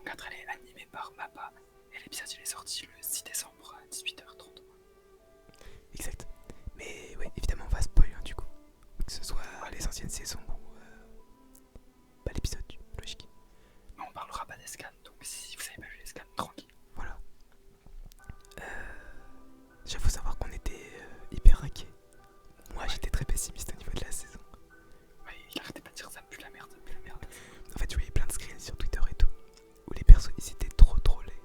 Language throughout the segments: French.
4, elle est animée par Mappa. Et l'épisode il est sorti le 6 décembre à 18h30. Exact. Mais ouais, évidemment, on va spoiler du coup. Que ce soit Ouais. les anciennes saisons ou l'épisode, logique. Mais on parlera pas des scans, donc si vous avez pas vu les scans, tranquille. Voilà. J'avoue savoir qu'on était hyper inquiets. Moi, j'étais très pessimiste au niveau de la saison. Ouais, il arrêtait pas de dire ça pue la merde, ça pue la merde. En fait, je voyais plein de screens sur Twitter et tout, où les persos ils étaient trop laids.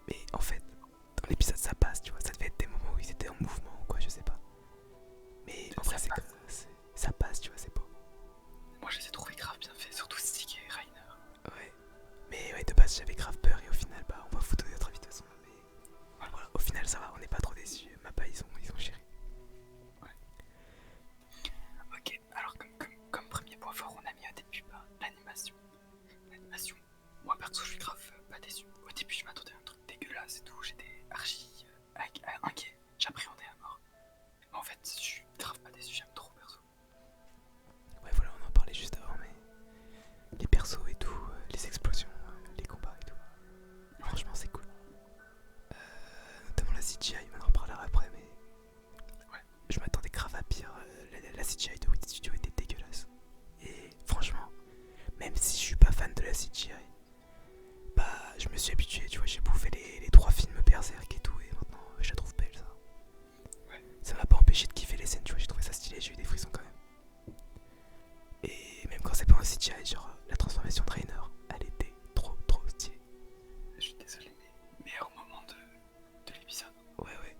Mais en fait, dans l'épisode ça passe, tu vois, ça devait être des moments où ils étaient en mouvement ou quoi, je sais pas. Mais en vrai, ça passe, tu vois, c'est beau. Moi je les ai trouvés grave bien faits, surtout Stig et Rainer. Ouais. Mais ouais, de base j'avais grave peur et au final, bah on va vous donner notre avis de toute façon. Mais voilà, au final ça va, on n'est pas trop déçus. Mappa, ils ont géré. Ok, alors comme premier point fort, on a mis au début l'animation. L'animation, moi perso je suis grave pas déçu. Au début je m'attendais à un truc dégueulasse et tout, j'étais archi inquiet, j'appréhendais à mort. Mais en fait je suis grave pas déçu, j'aime trop perso. Ouais, voilà, on en parlait juste avant, mais les persos et tout, les explosions, les combats et tout. Franchement, c'est cool. Notamment la CGI, on en reparlera après, mais Ouais. je m'attendais grave à pire. La CGI de Wit Studio était dégueulasse. Et franchement, même si je suis pas fan de la CGI, bah je me suis habitué, tu vois, j'ai bouffé les 3 films Berserk et tout, et maintenant je la trouve belle, ça. Ouais. Ça m'a pas empêché de kiffer les scènes, tu vois, j'ai trouvé ça stylé, j'ai eu des frissons quand même. Et même quand c'est pas un CGI, genre la transformation de Rainer, elle était trop stylée. Je suis désolé, mais meilleur moment de l'épisode, Ouais.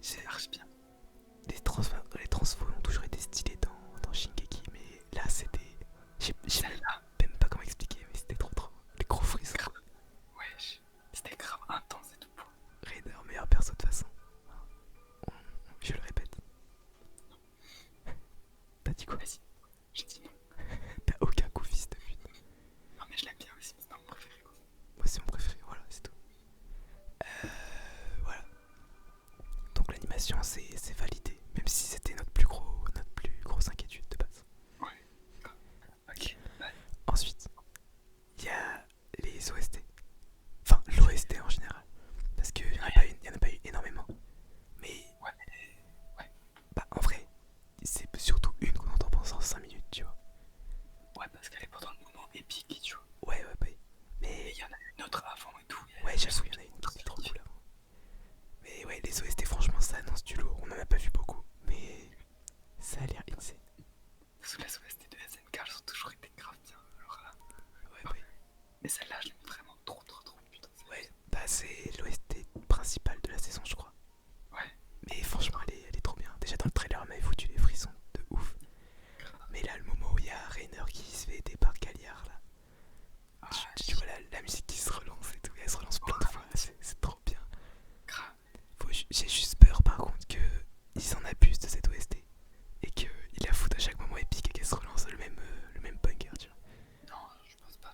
c'est archi bien. Les transfos ont toujours été stylés dans Shingeki, mais là c'était. J'ai Celle-là, même pas comment expliquer, mais c'était trop. Les gros frissons. ouais, c'était grave intense et tout. Rainer, meilleur perso de toute façon. Je le répète. T'as dit quoi? Vas-y, j'ai dit non. T'as aucun coup, fils de pute. Non mais je l'aime bien aussi, c'est mon préféré quoi. Moi c'est mon préféré, voilà, c'est tout. Voilà. Donc l'animation c'est validé, même si c'était notre plus grosse inquiétude de base. Ouais, ok, bah, Ensuite, il y a les OST. Enfin, l'OST en général. Parce qu'il n'y en a pas eu énormément. Mais ouais, mais, ouais, bah, en vrai, c'est surtout une qu'on entend pendant 5 minutes, tu vois. ouais, parce qu'elle est pendant le moment épique, tu vois. Ouais, bah. Et Mais il y en a une autre avant et tout. ouais, j'avoue, il y en a une qui était trop cool avant. Mais ouais, les OST, franchement, ça annonce du lourd. On en a pas vu beaucoup. Mais ça a l'air insane. Sous les OST de SNK, elles ont toujours été grave bien. Alors là, Ouais. mais celle-là, je l'aime vraiment trop. Putain, Ouais, bah, c'est l'OST principal de la saison, je crois. ouais, Mais franchement, elle est trop bien. Déjà, dans le trailer, elle m'avait foutu les frissons de ouf. Mais là, le moment où il y a Rainer qui se fait aider par Galliard, là. ah, Tu vois la musique qui se relance et tout, elle se relance plein de fois, c'est trop bien. grave. J'ai juste peur par contre qu'ils en abusent de cette OST et qu'ils la foutent à chaque moment épique et qu'elle se relance le même bunker, tu vois. Non, je pense pas.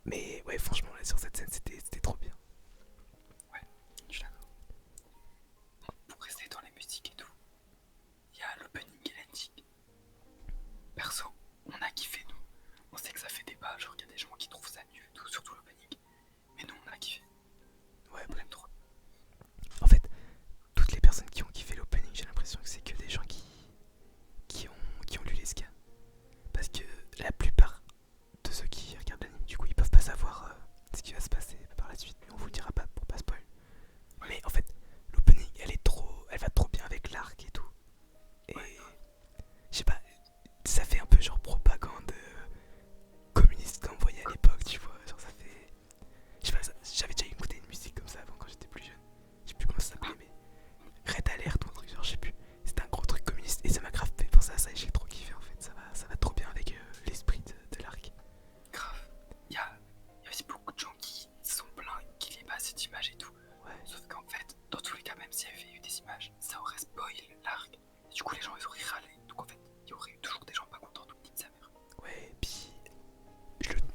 Mais ouais, franchement, là sur cette scène, c'était trop bien. Ouais, je suis d'accord. Pour rester dans les musiques et tout, il y a l'opening et l'ending. Perso, on a kiffé nous. On sait que ça fait débat, genre il y a des gens qui trouvent ça nul et tout, surtout l'opening. Mais nous on a kiffé, Ouais, on aime trop. en fait, toutes les personnes qui ont kiffé l'opening, j'ai l'impression que c'est que des gens qui ont lu les scans. Parce que la plupart de ceux qui regardent l'anime, du coup, ils peuvent pas savoir ce qui va se passer par la suite. Mais on vous le dira pas pour pas spoil. Mais en fait, l'opening, elle va trop bien avec l'arc et tout. Et je sais pas, ça fait un peu genre propagande communiste qu'on voyait à l'époque, tu vois. Genre ça fait. Je sais pas, j'avais déjà écouté une musique comme ça avant quand j'étais plus jeune. Je sais plus comment ça s'appelait, mais Red Alert ou un truc genre, je sais plus. C'était un gros truc communiste et ça m'a grave fait penser à ça et j'ai trop kiffé en fait. Ça va trop bien avec l'esprit de l'arc. Grave. Il y a aussi beaucoup de gens qui sont plaints qu'il n'y ait pas assez d'images et tout. Ouais. Sauf qu'en fait, dans tous les cas, même s'il y avait eu des images, ça aurait spoil l'arc. Et du coup, les gens ils auraient râlé. Donc en fait, il y aurait eu toujours des gens pas contents, donc dites sa mère. Ouais, puis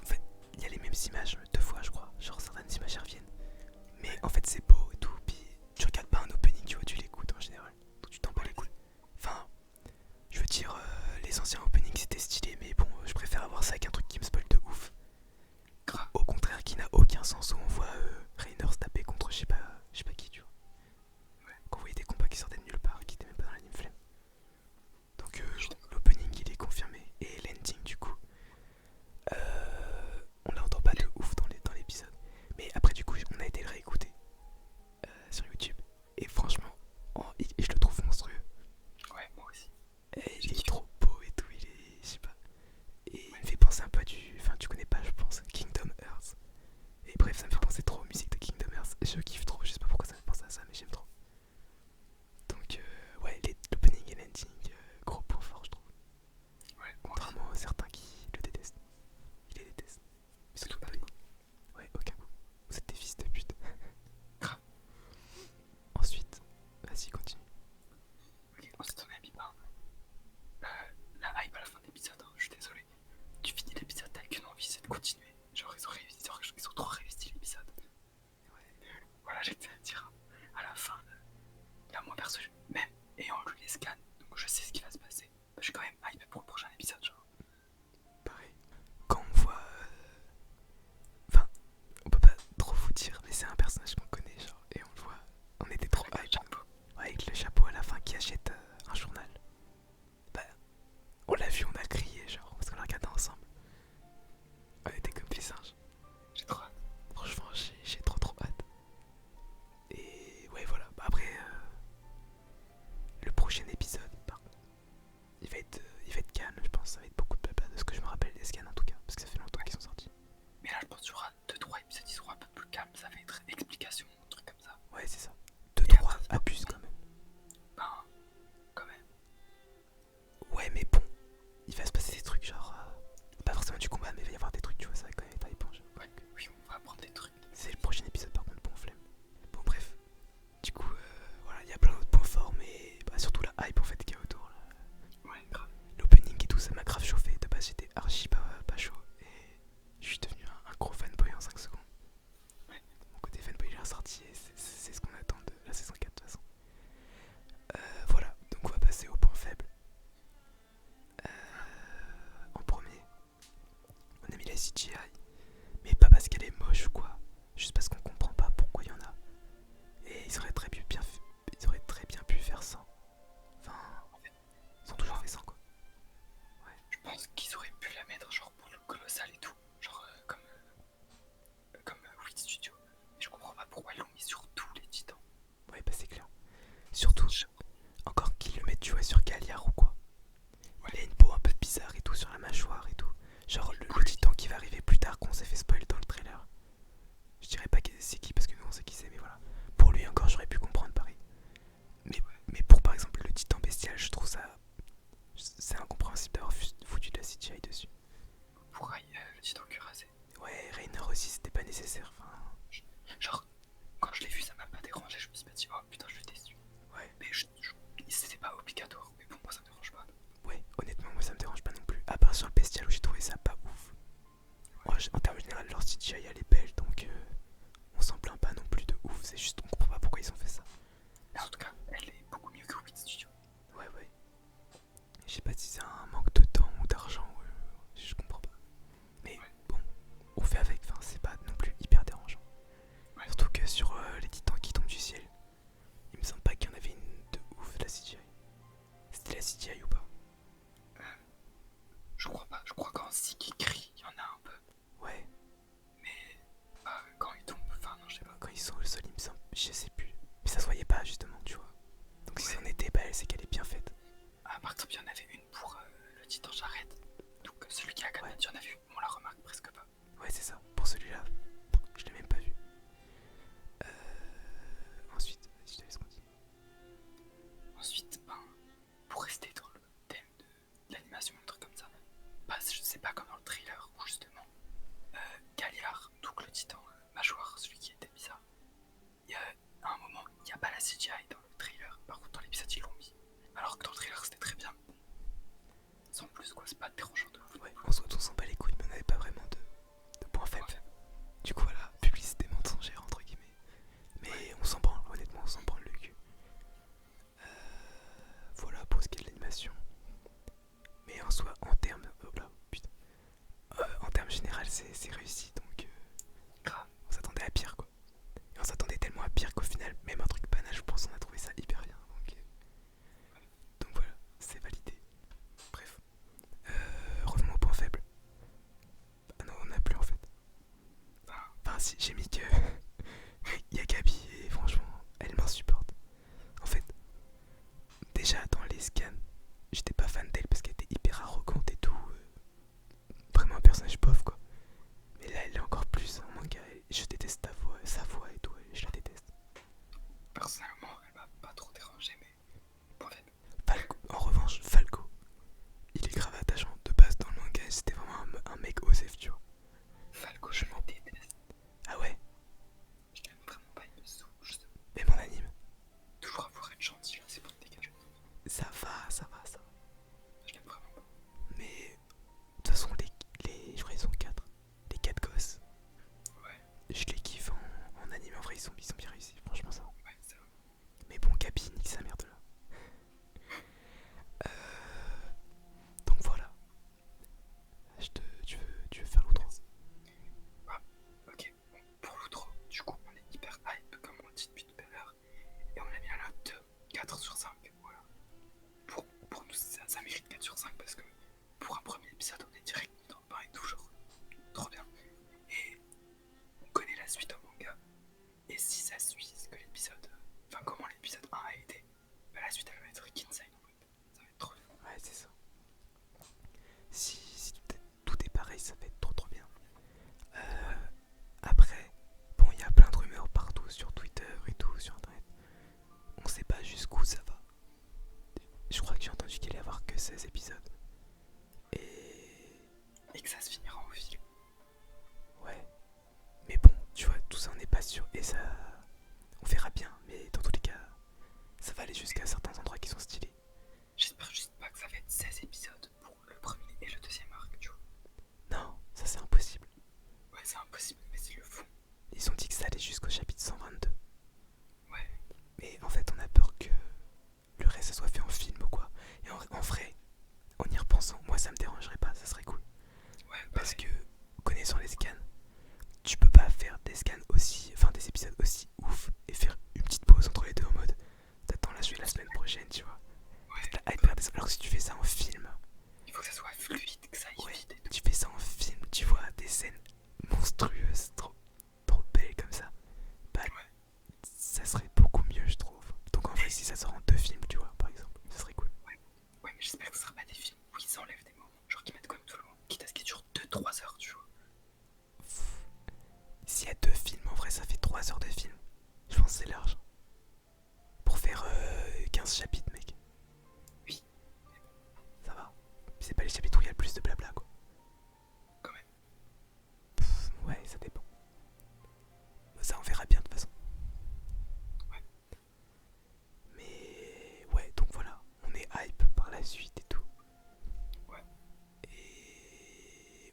en fait, il y a les mêmes images 2 fois, je crois. Genre certaines images elles reviennent. Mais en fait, c'est beau et tout. Puis tu regardes pas un opening, tu vois, tu l'écoutes en général. Donc tu t'en bats les couilles. Enfin, je veux dire, les anciens openings c'était stylé, mais bon, je préfère avoir ça qu'un truc qui me spoil de ouf. Grave. Au contraire, qui n'a aucun sens où on voit Rainer se taper contre je sais pas qui, tu vois. Ouais. Qu'on voyait des combats qui sortaient de nulle part, qui étaient même pas dans l'anime Flemme. Donc Je suis d'accord. l'opening il est confirmé. Et l'ending du coup, on l'entend pas de ouf dans l'épisode. Mais après du coup on a été le réécouter sur YouTube. Et franchement, je le trouve monstrueux. Ouais, moi aussi. Et J'ai il est kiffé. trop beau et tout, il est. Je sais pas. Et il Ouais. me fait penser un peu à du. Enfin, tu connais pas, je pense, Kingdom Hearts. Et bref, ça me fait penser trop aux musiques de Kingdom Hearts. Je kiffe trop, je sais pas pourquoi ça me fait penser à ça, mais j'aime trop. Donc, ouais, l'opening et l'ending, gros point fort, je trouve. Ouais, moi aussi. Contrairement à certains qui le détestent. Ils les détestent. Mais Surtout surtout pas pas. beaucoup. Ouais, aucun goût. Vous êtes des fils de pute. Grave. Ensuite, vas-y, continue. Ok, ensuite on a mis la hype à la fin de l'épisode, hein, je suis désolé. Tu finis l'épisode, t'as qu'une envie, c'est de continuer. Genre ils ont trop réussi l'épisode. Voilà, j'étais à dire. À la fin, là moi perso, même ayant lu les scans, donc je sais ce qui va se passer. Je suis quand même hype pour le prochain épisode, genre. Pareil. Quand on voit. Enfin, on peut pas trop vous dire, mais c'est un personnage qu'on connaît, genre. Et on le voit. On était trop Avec le hype. chapeau. Ouais, avec le chapeau à la fin qui achète un journal. Bah, on l'a vu, on a crié, genre, parce qu'on l'a regardé ensemble. On était comme des singes. J'ai trop hâte. Franchement, j'ai trop hâte. Et ouais, voilà. Bah, après, le prochain épisode, par contre, il va être calme, je pense. Ça va être beaucoup de blabla de ce que je me rappelle des scans en tout cas, parce que ça fait longtemps qu'ils sont sortis. Mais là, je pense qu'il y aura 2-3 épisodes, ils seront un peu plus calmes. Ça va être explication, un truc comme ça. Ouais, c'est ça. Et 2-3 après, abuse quand même. Ben, quand même. Ouais, mais bon, il va se passer des trucs, genre. Pas forcément du combat, mais il va y avoir des trucs, tu vois, ça va quand même être hypant, genre. Ouais, oui, on va apprendre des trucs. C'est le prochain épisode, par contre, bon flemme. Bon, bref. Du coup, voilà, il y a plein d'autres points forts, mais bah, surtout la hype en fait qu'il y a autour. Là. Ouais, grave. L'opening et tout, ça m'a grave chauffé. De base, j'étais archi pas chaud. Et je suis devenu un gros fanboy en 5 secondes. Ouais. Mon côté fanboy, il est ressorti et c'est ce qu'on attend de la saison 4 de toute façon. Voilà, donc on va passer au point faible. En premier, on a mis la CGI. Mais pas parce qu'elle est moche ou quoi. Juste parce qu'on comprend pas pourquoi il y en a. Et ils auraient très bien pu faire sans. Enfin, ils ont toujours fait sans quoi. Je pense qu'ils auraient pu la mettre genre pour le colossal et tout. Genre comme Wit Studio. Mais je comprends pas pourquoi ils l'ont mis sur tous les titans. Ouais, bah c'est clair. Surtout, encore qu'ils le mettent, tu vois, sur Galliard ou quoi. Ouais. Il a une peau un peu bizarre et tout sur la mâchoire et tout. Genre le titan qui va arriver plus tard qu'on s'est fait spoil dans le trailer. Je dirais pas que c'est qui parce que nous on sait qui c'est, mais voilà. Pour lui encore j'aurais pu comprendre pareil. Mais pour par exemple le titan bestial, je trouve ça. C'est incompréhensible d'avoir foutu de la CGI dessus. Pour le titan cuirassé. Ouais, Rainer aussi c'était pas nécessaire. Enfin, Genre, quand je l'ai vu, ça m'a pas dérangé. Je me suis pas dit, oh putain, je suis déçu. ouais, Mais c'était pas obligatoire. Mais bon, moi ça me dérange pas. ouais, honnêtement moi ça me dérange pas non plus. À part sur le bestial où j'ai trouvé ça pas ouf. Moi, en termes général, leur CGI elle est belle donc on s'en plaint pas non plus de ouf. C'est juste on comprend pas pourquoi ils ont fait ça. Mais en tout cas, elle est beaucoup mieux que Wit Studio. Ouais, ouais. Je sais pas si c'est un manque de temps ou d'argent, je comprends pas. Mais Ouais. bon, on fait avec, enfin c'est pas non plus hyper dérangeant. Ouais. Surtout que sur les titans qui tombent du ciel, il me semble pas qu'il y en avait une de ouf la CGI. C'était la CGI ou pas? Je crois pas. Je crois qu'en Zig qui crie, il y en a un peu. Ouais, Mais quand il tombe, enfin non, je sais pas. quand ils sont au sol, il me semble, je sais plus. Mais ça se voyait pas justement, tu vois. Donc si Ouais. c'en était, bah c'est qu'elle est bien faite. Ah, par exemple, il y en avait une pour le titan charrette. Donc celui qui a 4 mètres, il y en a vu. On la remarque presque pas. Ouais, c'est ça. Pour celui-là, je l'ai même pas vu. Ensuite, vas-y, je te laisse continuer. Ensuite, pour rester dans le thème de l'animation, un truc comme ça, je sais pas comme dans le trailer où justement Galliard, donc le titan mâchoire, celui qui était bizarre, il y a à un moment, il n'y a pas la CGI dans le trailer, par contre dans l'épisode ils l'ont mis, alors que dans le trailer c'était très bien. Sans plus quoi, c'est pas dérangeant de ouf. Ouais, en soi, on s'en bat les couilles, mais on n'avait pas vraiment de points faibles. Du coup, voilà, publicité mensongère entre guillemets. Mais on s'en branle, honnêtement, on s'en branle le cul. Voilà pour ce qui est de l'animation. Mais en soi, en termes. Oh là, putain. En termes général, c'est réussi donc. Grave.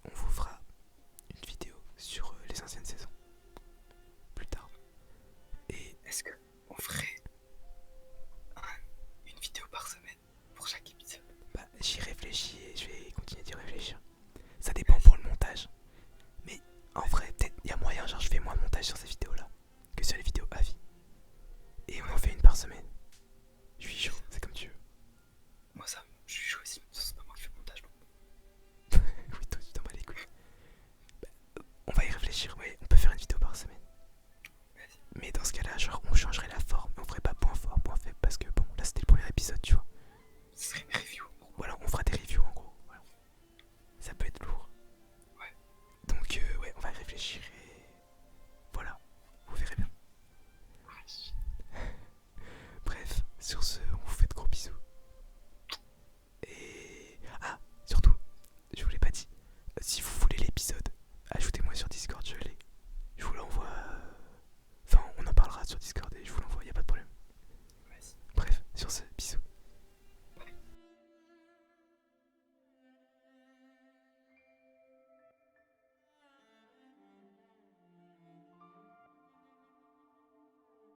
on vous fera une vidéo sur les anciennes saisons plus tard. Et est-ce que on ferait une vidéo par semaine pour chaque épisode? bah, j'y réfléchis et je vais continuer d'y réfléchir. Ça dépend pour le montage. Mais en vrai, peut-être il y a moyen, genre je fais moins de montage sur ces vidéos-là que sur les vidéos à vie. Et on en fait une par semaine. Je suis chaud, c'est comme tu veux. Moi ça, je suis chaud aussi, c'est pas moi qui fais le montage. Donc. Oui, toi tu t'en bats les couilles. Bah, on va y réfléchir, ouais, on peut faire une vidéo par semaine. Vas-y. Mais dans ce cas-là, genre on changerait la forme, on ferait pas point fort, point faible, parce que bon, là c'était le premier épisode, tu vois. Ce serait une review en gros. Voilà, on fera des reviews en gros. Voilà. Ça peut être lourd. Ouais. Donc ouais, on va y réfléchir et voilà, vous verrez bien. Bref, sur ce, on vous fait de gros bisous. Et ah, surtout, je vous l'ai pas dit, si vous